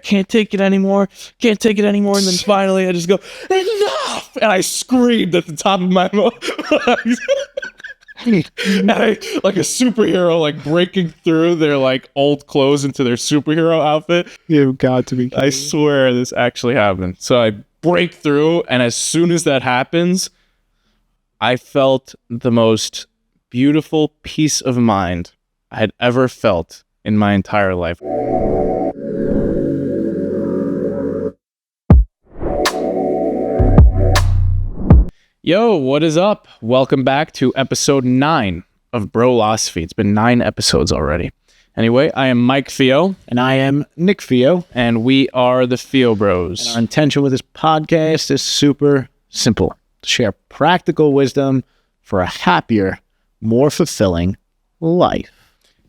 can't take it anymore. Can't take it anymore. And then finally I just go, enough! And I screamed at the top of my lungs. And I, like a superhero, like breaking through their like old clothes into their superhero outfit. You've got to be kidding. I swear this actually happened. So I break through, and as soon as that happens, I felt the most beautiful peace of mind I had ever felt in my entire life. Yo, what is up? Welcome back to episode 9 of Brolosophy. It's been 9 episodes already. Anyway, I am Mike Fio. And I am Nick Fio. And we are the Fio Bros. And our intention with this podcast is super simple. To share practical wisdom for a happier, more fulfilling life.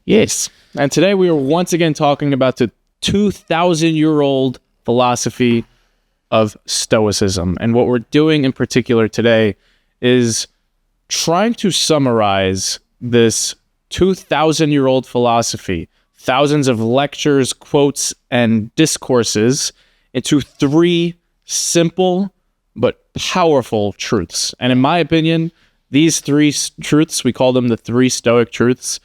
Yes. And today we are once again talking about the 2,000-year-old philosophy of Stoicism. And what we're doing in particular today is trying to summarize this 2,000-year-old philosophy, thousands of lectures, quotes, and discourses into 3 simple but powerful truths. And in my opinion, these 3 truths, we call them the 3 Stoic truths,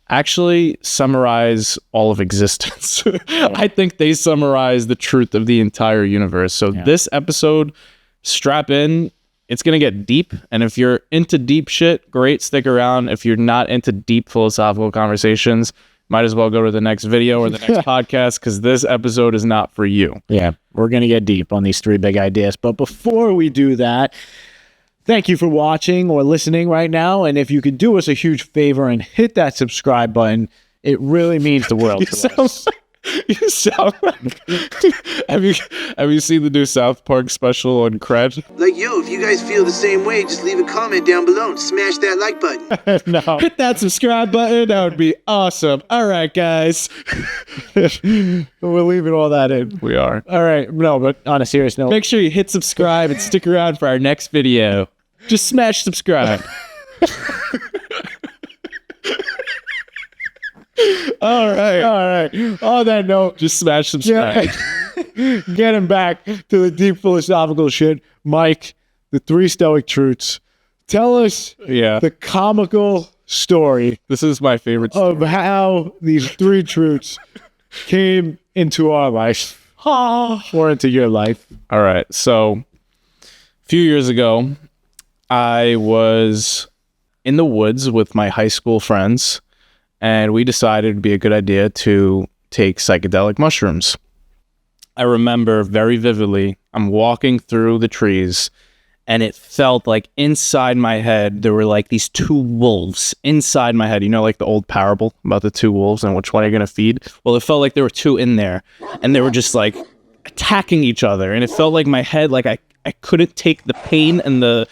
actually summarize all of existence. I think they summarize the truth of the entire universe. So This episode, strap in. It's going to get deep. And if you're into deep shit, great, stick around. If you're not into deep philosophical conversations, might as well go to the next video or the next podcast, because this episode is not for you. Yeah, we're going to get deep on these 3 big ideas. But before we do that, thank you for watching or listening right now. And if you could do us a huge favor and hit that subscribe button, it really means the world to us. You sound like... Have you seen the new South Park special on Cred? Like, yo, if you guys feel the same way, just leave a comment down below and smash that like button. No. Hit that subscribe button. That would be awesome. All right, guys. We're leaving all that in. We are. All right. No, but on a serious note, make sure you hit subscribe and stick around for our next video. Just smash subscribe. All right. On that note, just smash subscribe. Getting back to the deep philosophical shit, Mike, the 3 Stoic truths. Tell us the comical story. This is my favorite story. Of how these 3 truths came into our life. Or into your life. All right. So a few years ago, I was in the woods with my high school friends, and we decided it'd be a good idea to take psychedelic mushrooms. I remember very vividly, I'm walking through the trees, and it felt like inside my head, there were like these 2 wolves inside my head. You know, like the old parable about the 2 wolves and which one you're going to feed? Well, it felt like there were 2 in there, and they were just like attacking each other. And it felt like my head, like I couldn't take the pain and the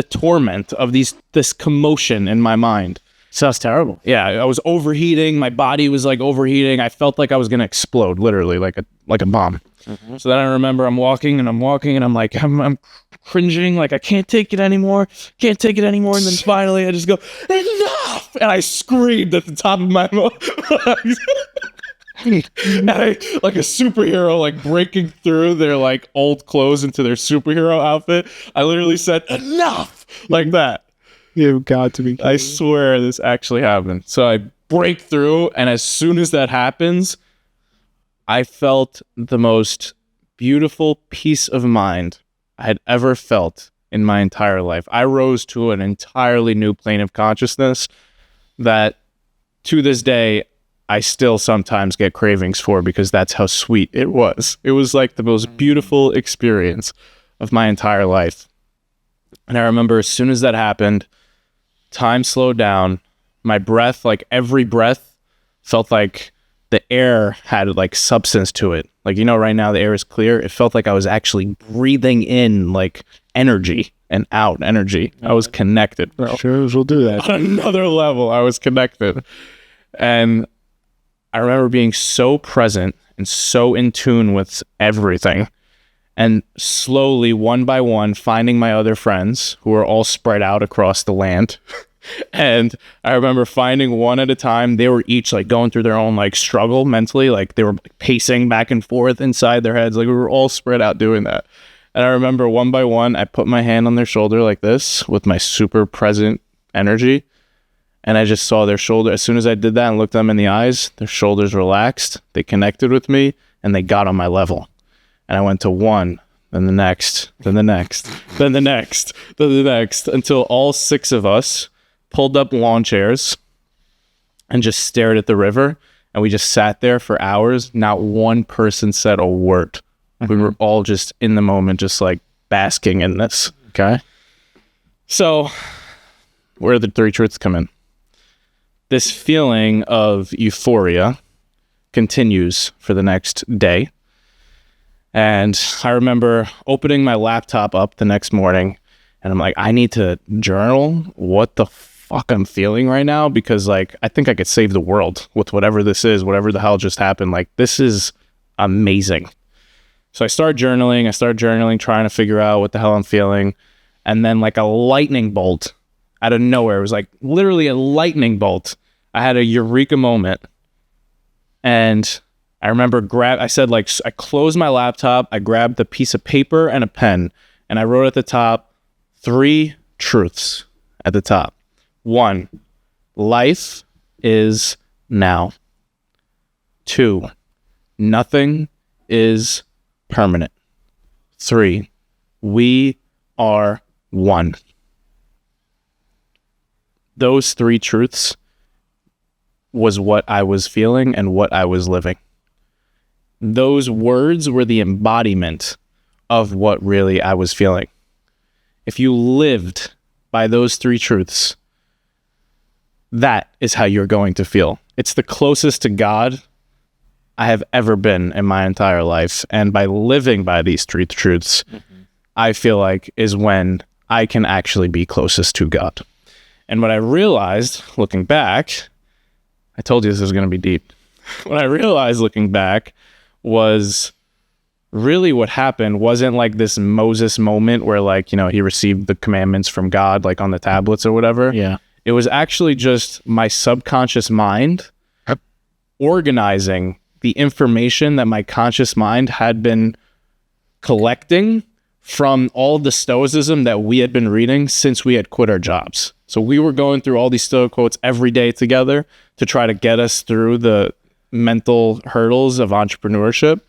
torment of this commotion in my mind. Sounds terrible. Yeah, I was overheating. My body was like overheating. I felt like I was gonna explode, literally, like a bomb. Mm-hmm. So then I remember I'm walking, and I'm like, I'm cringing, like I can't take it anymore. Can't take it anymore. And then finally I just go, enough! And I screamed at the top of my lungs. And I, like a superhero, like breaking through their like old clothes into their superhero outfit, I literally said, enough! Like that. You've got to be kidding. I swear this actually happened. So I break through, and as soon as that happens, I felt the most beautiful peace of mind I had ever felt in my entire life. I rose to an entirely new plane of consciousness that, to this day, I still sometimes get cravings for, because that's how sweet it was. It was like the most beautiful experience of my entire life. And I remember as soon as that happened, time slowed down. My breath, like every breath, felt like the air had like substance to it. Like, you know, right now the air is clear. It felt like I was actually breathing in like energy and out energy. I was connected, bro. Sure, we'll do that. On another level, I was connected. And I remember being so present and so in tune with everything. And slowly, one by one, finding my other friends who were all spread out across the land. And I remember finding one at a time. They were each like going through their own like struggle mentally. Like they were pacing back and forth inside their heads. Like we were all spread out doing that. And I remember one by one, I put my hand on their shoulder like this with my super present energy. And I just saw their shoulder. As soon as I did that and looked them in the eyes, their shoulders relaxed. They connected with me and they got on my level. And I went to one, then the next, then the next, then the next, then the next, until all 6 of us pulled up lawn chairs and just stared at the river. And we just sat there for hours. Not one person said a word. We were all just in the moment, just like basking in this. Okay. So where the 3 truths come in. This feeling of euphoria continues for the next day. And I remember opening my laptop up the next morning and I'm like, I need to journal what the fuck I'm feeling right now, because like, I think I could save the world with whatever this is, whatever the hell just happened. Like, this is amazing. So I started journaling, trying to figure out what the hell I'm feeling. And then like a lightning bolt out of nowhere, it was like literally a lightning bolt. I had a eureka moment. And I remember I closed my laptop, I grabbed a piece of paper and a pen, and I wrote at the top 3 truths at the top. 1, life is now. 2, nothing is permanent. 3, we are one. Those 3 truths was what I was feeling and what I was living. Those words were the embodiment of what really I was feeling. If you lived by those 3 truths, that is how you're going to feel. It's the closest to God I have ever been in my entire life. And by living by these 3 truths, I feel like is when I can actually be closest to God. And what I realized looking back, I told you this was going to be deep. What I realized looking back was really what happened wasn't like this Moses moment where like, you know, he received the commandments from God, like on the tablets or whatever. Yeah. It was actually just my subconscious mind organizing the information that my conscious mind had been collecting from all the Stoicism that we had been reading since we had quit our jobs. So we were going through all these Stoic quotes every day together to try to get us through the mental hurdles of entrepreneurship.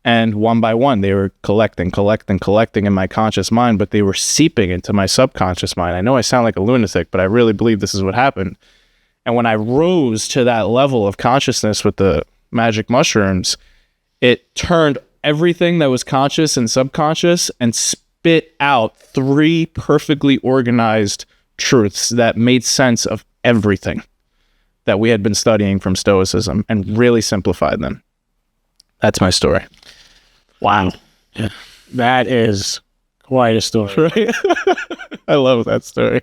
And one by one, they were collecting in my conscious mind, but they were seeping into my subconscious mind. I know I sound like a lunatic, but I really believe this is what happened. And when I rose to that level of consciousness with the magic mushrooms, it turned everything that was conscious and subconscious and spit out 3 perfectly organized truths that made sense of everything that we had been studying from Stoicism and really simplified them. That's my story. Wow. Yeah. That is quite a story. Right? I love that story.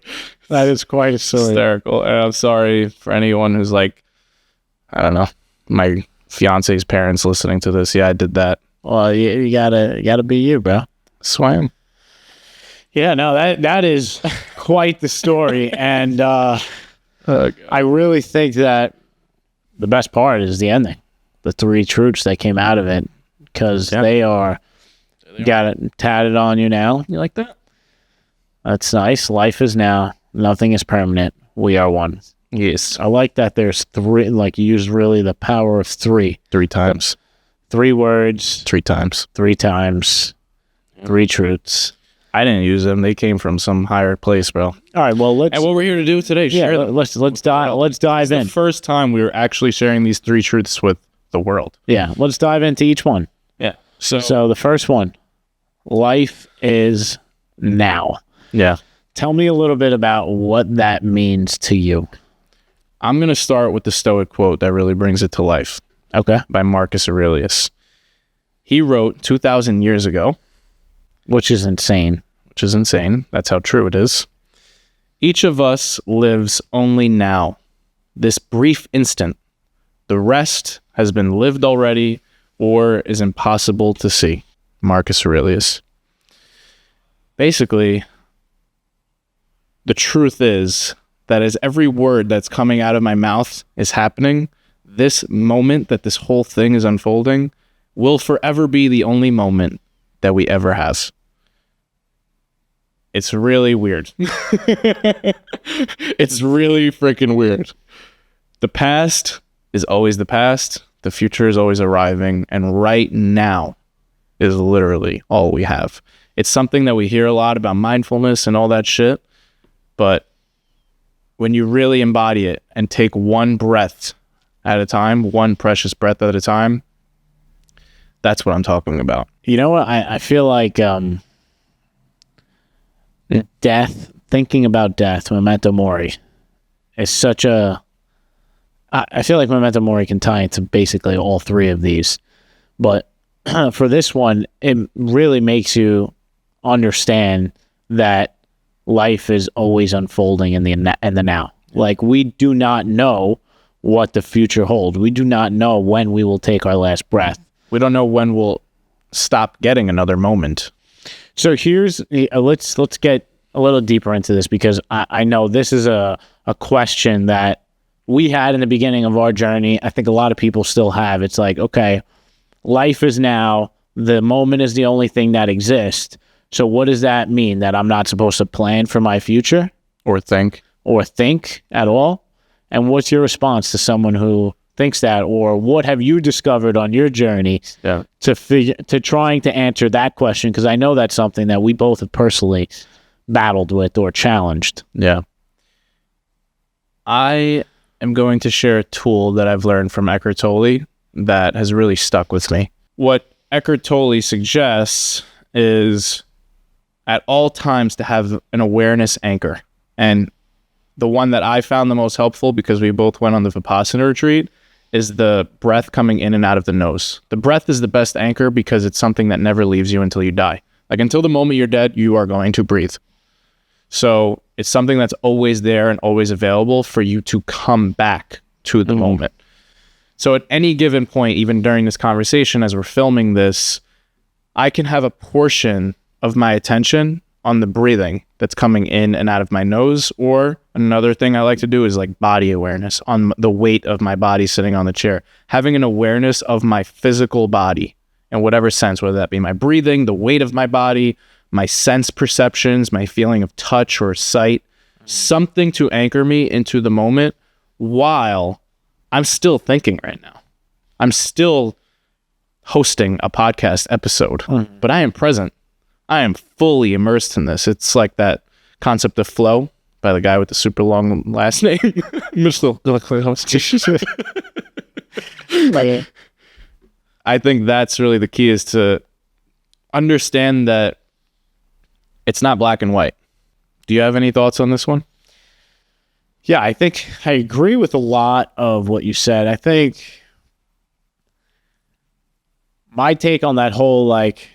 That is quite a story. Hysterical. And I'm sorry for anyone who's like, I don't know, my fiance's parents listening to this. Yeah, I did that. Well, you gotta be you, bro. Swam. Yeah, no, that is quite the story. And I really think that the best part is the ending. The 3 truths that came out of it, because they are, you got it tatted on you now. You like that? That's nice. Life is now. Nothing is permanent. We are one. Yes. I like that there's 3, like you use really the power of 3. 3 times. 3 words. 3 times. 3 times. 3 truths. I didn't use them. They came from some higher place, bro. All right, well, let's... And what we're here to do today, share them. let's dive in. The first time we were actually sharing these 3 truths with the world. Yeah, let's dive into each one. Yeah. So the first one, life is now. Yeah. Tell me a little bit about what that means to you. I'm going to start with the Stoic quote that really brings it to life. Okay. By Marcus Aurelius. He wrote 2,000 years ago. Which is insane. That's how true it is. Each of us lives only now, this brief instant. The rest has been lived already or is impossible to see. Marcus Aurelius. Basically, the truth is that as every word that's coming out of my mouth is happening, this moment that this whole thing is unfolding will forever be the only moment that we ever have. It's really weird. It's really freaking weird. The past is always the past. The future is always arriving. And right now is literally all we have. It's something that we hear a lot about mindfulness and all that shit. But when you really embody it and take one breath at a time, one precious breath at a time, that's what I'm talking about. You know what? I feel like death, thinking about death, memento mori, is such a... I feel like memento mori can tie into basically all three of these. But for this one, it really makes you understand that life is always unfolding in the now. Like, we do not know what the future holds. We do not know when we will take our last breath. We don't know when we'll stop getting another moment. So here's let's get a little deeper into this, because I know this is a question that we had in the beginning of our journey. I think a lot of people still have. It's like, okay, life is now. The moment is the only thing that exists. So what does that mean? That I'm not supposed to plan for my future? Or think at all? And what's your response to someone who thinks that? Or what have you discovered on your journey to trying to answer that question? Because I know that's something that we both have personally battled with or challenged. Yeah. I am going to share a tool that I've learned from Eckhart Tolle that has really stuck with me. What Eckhart Tolle suggests is at all times to have an awareness anchor. And the one that I found the most helpful, because we both went on the Vipassana retreat, is the breath coming in and out of the nose. The breath is the best anchor because it's something that never leaves you until you die. Like, until the moment you're dead, you are going to breathe. So it's something that's always there and always available for you to come back to the moment. So at any given point, even during this conversation, as we're filming this, I can have a portion of my attention on the breathing that's coming in and out of my nose. Or another thing I like to do is like body awareness on the weight of my body sitting on the chair. Having an awareness of my physical body in whatever sense, whether that be my breathing, the weight of my body, my sense perceptions, my feeling of touch or sight, something to anchor me into the moment while I'm still thinking right now. I'm still hosting a podcast episode, but I am present. I am fully immersed in this. It's like that concept of flow by the guy with the super long last name. I think that's really the key, is to understand that it's not black and white. Do you have any thoughts on this one? Yeah, I think I agree with a lot of what you said. I think my take on that whole, like,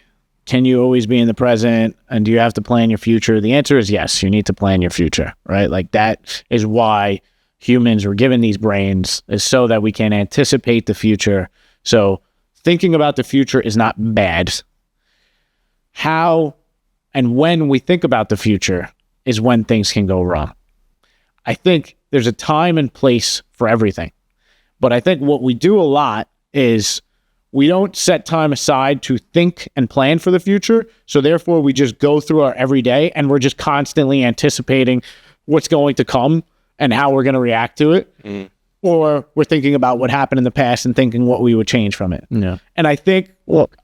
can you always be in the present and do you have to plan your future? The answer is yes, you need to plan your future, right? Like, that is why humans were given these brains, is so that we can anticipate the future. So thinking about the future is not bad. How and when we think about the future is when things can go wrong. I think there's a time and place for everything. But I think what we do a lot is we don't set time aside to think and plan for the future. So therefore, we just go through our everyday and we're just constantly anticipating what's going to come and how we're going to react to it. Or we're thinking about what happened in the past and thinking what we would change from it. Yeah. And I think, look,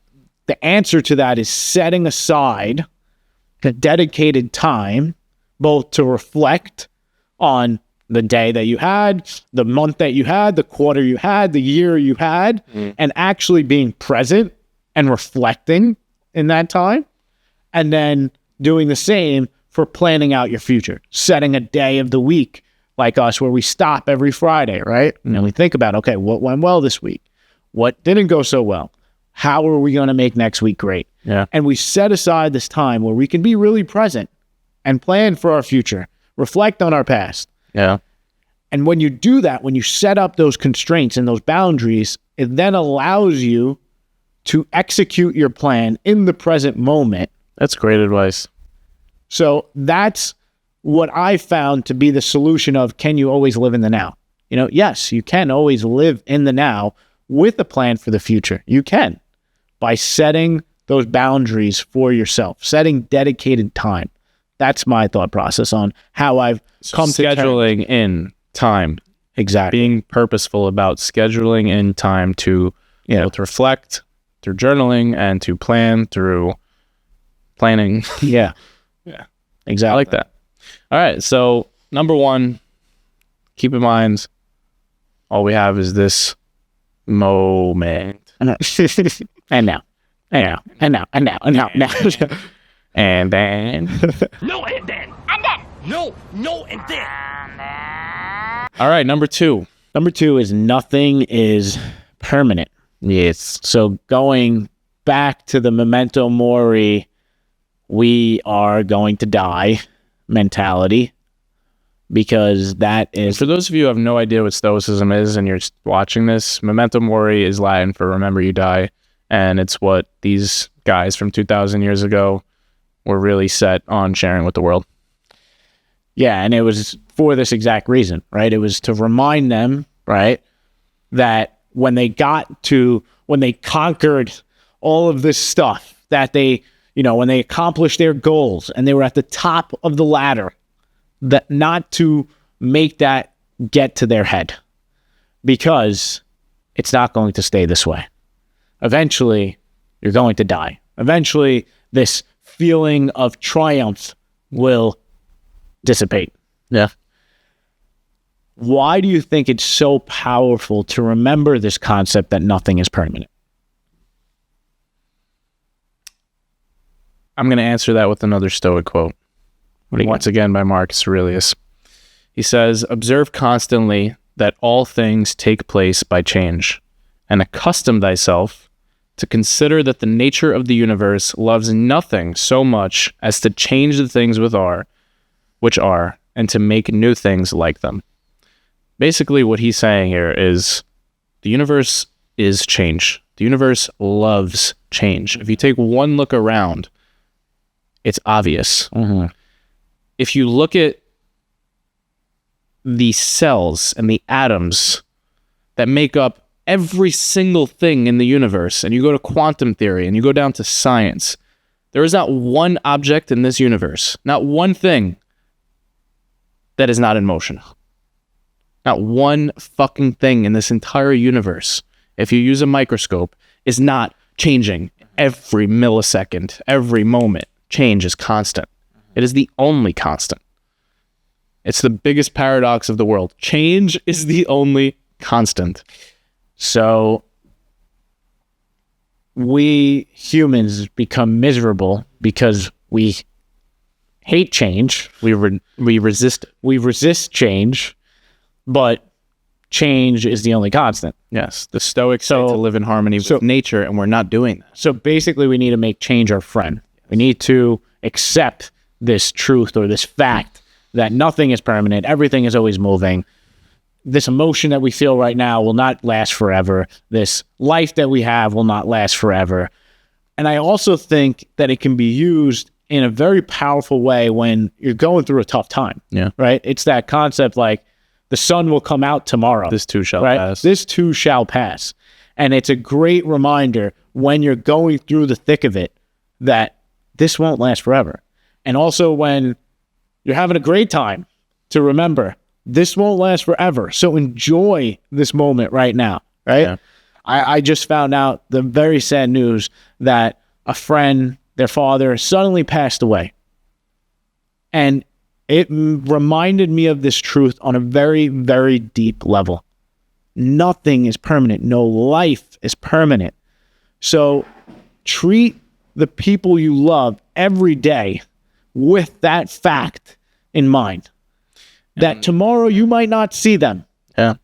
the answer to that is setting aside the dedicated time, both to reflect on the day that you had, the month that you had, the quarter you had, the year you had, and actually being present and reflecting in that time. And then doing the same for planning out your future, setting a day of the week like us where we stop every Friday, right? And we think about, okay, what went well this week? What didn't go so well? How are we going to make next week great? Yeah. And we set aside this time where we can be really present and plan for our future, reflect on our past. Yeah. And when you do that, when you set up those constraints and those boundaries, it then allows you to execute your plan in the present moment. That's great advice. So that's what I found to be the solution of, can you always live in the now? Yes, you can always live in the now with a plan for the future. You can, by setting those boundaries for yourself, setting dedicated time. That's my thought process on how I've come to scheduling in time. Exactly. Being purposeful about scheduling in time to both reflect through journaling and to plan through planning. Yeah. Exactly. I like that. All right. So number one, keep in mind, all we have is this moment. And now. And then. And then. No, and then. And then. No, and then. All right. Number two. Number two is nothing is permanent. Yes. So going back to the memento mori, we are going to die mentality, because that is... For those of you who have no idea what Stoicism is and you're watching this, memento mori is Latin for remember you die. And it's what these guys from 2,000 years ago were really set on sharing with the world. Yeah, and it was for this exact reason, right? It was to remind them, right, that when they conquered all of this stuff, that they, when they accomplished their goals and they were at the top of the ladder, that not to make that get to their head, because it's not going to stay this way. Eventually, you're going to die. Eventually, this feeling of triumph will dissipate. Yeah. Why do you think it's so powerful to remember this concept that nothing is permanent? I'm going to answer that with another Stoic quote. Once again by Marcus Aurelius. He says, observe constantly that all things take place by change, and accustom thyself to consider that the nature of the universe loves nothing so much as to change the things which are, and to make new things like them. Basically, what he's saying here is the universe is change. The universe loves change. If you take one look around, it's obvious. Mm-hmm. If you look at the cells and the atoms that make up every single thing in the universe, and you go to quantum theory and you go down to science, there is not one object in this universe, not one thing that is not in motion. Not one fucking thing in this entire universe, if you use a microscope, is not changing every millisecond, every moment. Change is constant. It is the only constant. It's the biggest paradox of the world. Change is the only constant. So we humans become miserable because we hate change. We resist it. We resist change, but change is the only constant. Yes. The Stoics say to live in harmony with nature, and we're not doing that. So basically, we need to make change our friend. We need to accept this truth or this fact that nothing is permanent. Everything is always moving. This emotion that we feel right now will not last forever. This life that we have will not last forever. And I also think that it can be used in a very powerful way when you're going through a tough time. Yeah. Right? It's that concept like the sun will come out tomorrow. This too shall pass. This too shall pass. And it's a great reminder when you're going through the thick of it that this won't last forever. And also when you're having a great time, to remember this won't last forever. So enjoy this moment right now, right? Yeah. I just found out the very sad news that a friend, their father, suddenly passed away. And it reminded me of this truth on a very, very deep level. Nothing is permanent. No life is permanent. So treat the people you love every day with that fact in mind. That tomorrow you might not see them. Yeah.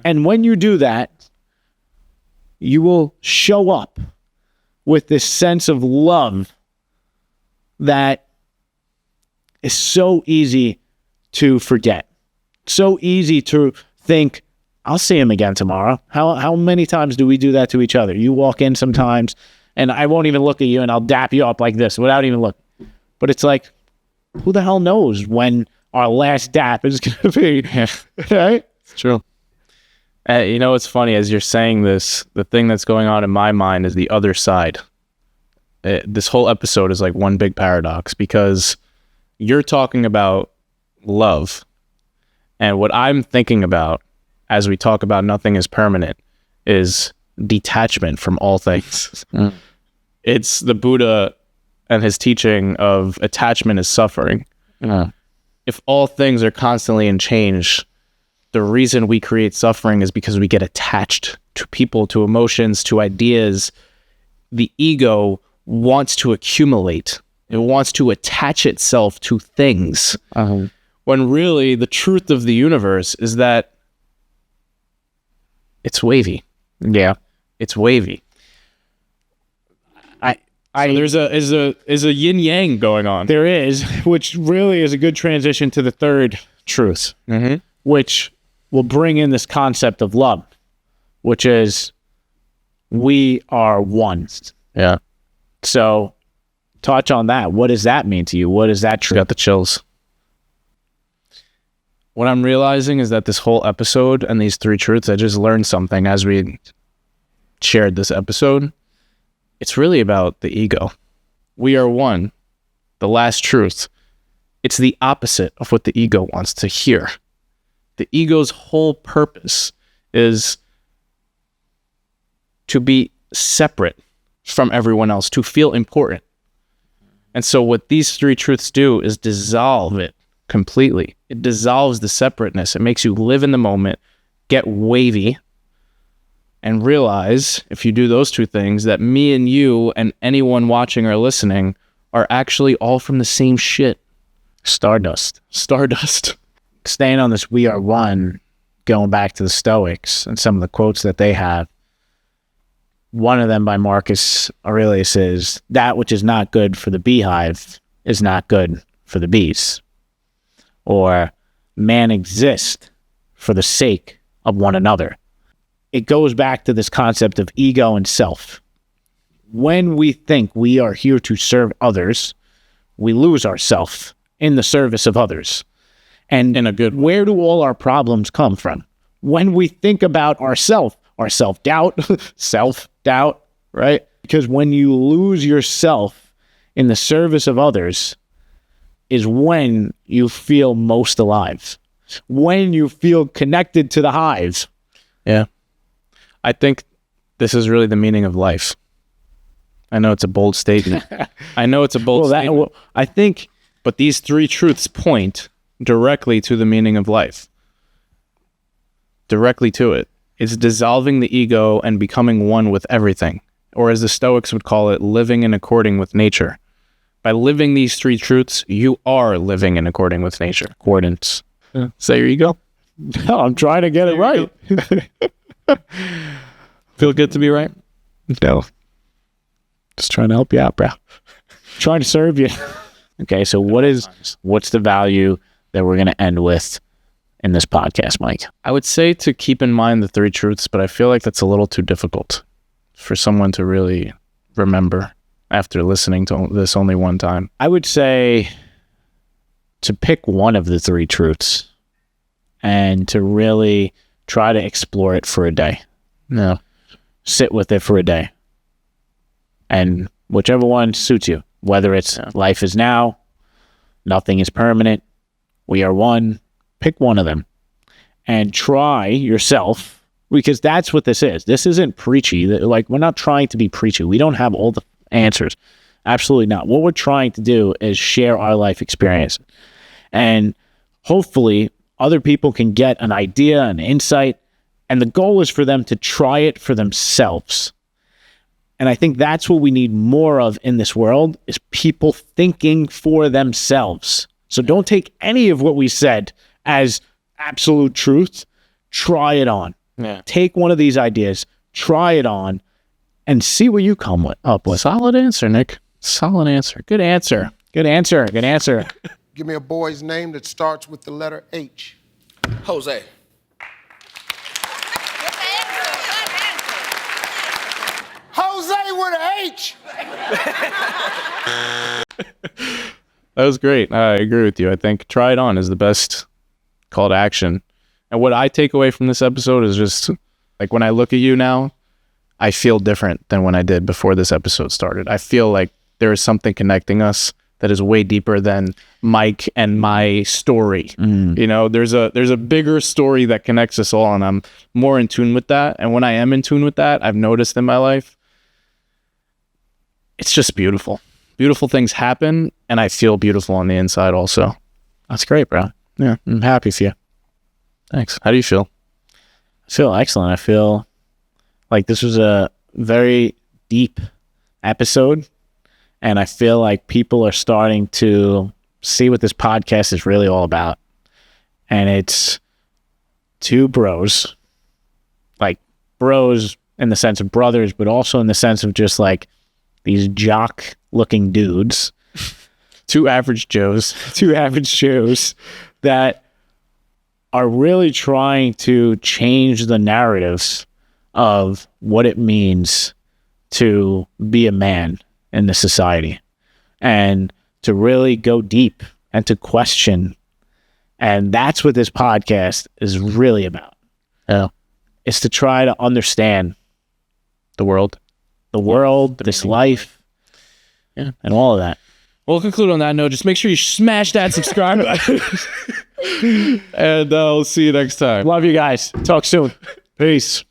And when you do that, you will show up with this sense of love that is so easy to forget. So easy to think, I'll see him again tomorrow. How many times do we do that to each other? You walk in sometimes and I won't even look at you and I'll dap you up like this without even looking. But it's like, who the hell knows when our last dap is going to be, right? It's true. You know, it's funny, as you're saying this, the thing that's going on in my mind is the other side. This whole episode is like one big paradox, because you're talking about love. And what I'm thinking about as we talk about nothing is permanent is detachment from all things. It's the Buddha and his teaching of attachment is suffering. If all things are constantly in change, the reason we create suffering is because we get attached to people, to emotions, to ideas. The ego wants to accumulate. It wants to attach itself to things. When really the truth of the universe is that it's wavy. Yeah. It's wavy. So there's a yin yang going on. There is, which really is a good transition to the third truth, which will bring in this concept of love, which is we are one. Yeah. So touch on that. What does that mean to you? What is that truth? Got the chills. What I'm realizing is that this whole episode and these three truths, I just learned something as we shared this episode. It's really about the ego. We are one. The last truth. It's the opposite of what the ego wants to hear. The ego's whole purpose is to be separate from everyone else, to feel important. And so what these three truths do is dissolve it completely. It dissolves the separateness. It makes you live in the moment, get wavy, and realize, if you do those two things, that me and you and anyone watching or listening are actually all from the same shit. Stardust. Staying on this we are one, going back to the Stoics and some of the quotes that they have. One of them by Marcus Aurelius is, that which is not good for the beehive is not good for the bees. Or, man exists for the sake of one another. It goes back to this concept of ego and self. When we think we are here to serve others, we lose ourselves in the service of others. And in a good way. Where do all our problems come from? When we think about ourself, our self-doubt, right? Because when you lose yourself in the service of others is when you feel most alive. When you feel connected to the hive. Yeah. I think this is really the meaning of life. I know it's a bold statement. Statement. I think, but these three truths point directly to the meaning of life. Directly to it. It's dissolving the ego and becoming one with everything. Or as the Stoics would call it, living in according with nature. By living these three truths, you are living in according with nature. Accordance. Yeah. So there you go. No, I'm trying to get it right. Feel good to be right? No. Just trying to help you out, bro. Trying to serve you. Okay, so what's the value that we're going to end with in this podcast, Mike? I would say to keep in mind the three truths, but I feel like that's a little too difficult for someone to really remember after listening to this only one time. I would say to pick one of the three truths and to really try to explore it for a day. No. Sit with it for a day. And whichever one suits you, whether it's life is now, nothing is permanent, we are one, pick one of them and try yourself, because that's what this is. This isn't preachy. Like, we're not trying to be preachy. We don't have all the answers. Absolutely not. What we're trying to do is share our life experience. And hopefully other people can get an idea, an insight, and the goal is for them to try it for themselves. And I think that's what we need more of in this world, is people thinking for themselves. So don't take any of what we said as absolute truth. Try it on. Yeah. Take one of these ideas, try it on, and see what you come up with. Solid answer, Nick. Solid answer. Good answer. Good answer. Good answer. Give me a boy's name that starts with the letter H. Jose. Jose with an H. That was great. I agree with you. I think try it on is the best call to action. And what I take away from this episode is just like when I look at you now, I feel different than when I did before this episode started. I feel like there is something connecting us that is way deeper than Mike and my story. You know, there's a bigger story that connects us all, and I'm more in tune with that. And when I am in tune with that, I've noticed in my life, it's just beautiful. Beautiful things happen, and I feel beautiful on the inside also. That's great, bro. Yeah. I'm happy for you. Thanks. How do you feel? I feel excellent. I feel like this was a very deep episode, and I feel like people are starting to see what this podcast is really all about. And it's two bros, like bros in the sense of brothers, but also in the sense of just like these jock looking dudes, Two average Joes. two average Joes that are really trying to change the narratives of what it means to be a man in this society, and to really go deep and to question. And that's what this podcast is really about. Yeah. It's to try to understand The world. this life, Yeah. and all of that. We'll conclude on that note. Just make sure you smash that subscribe button. And we'll see you next time. Love you guys. Talk soon. Peace.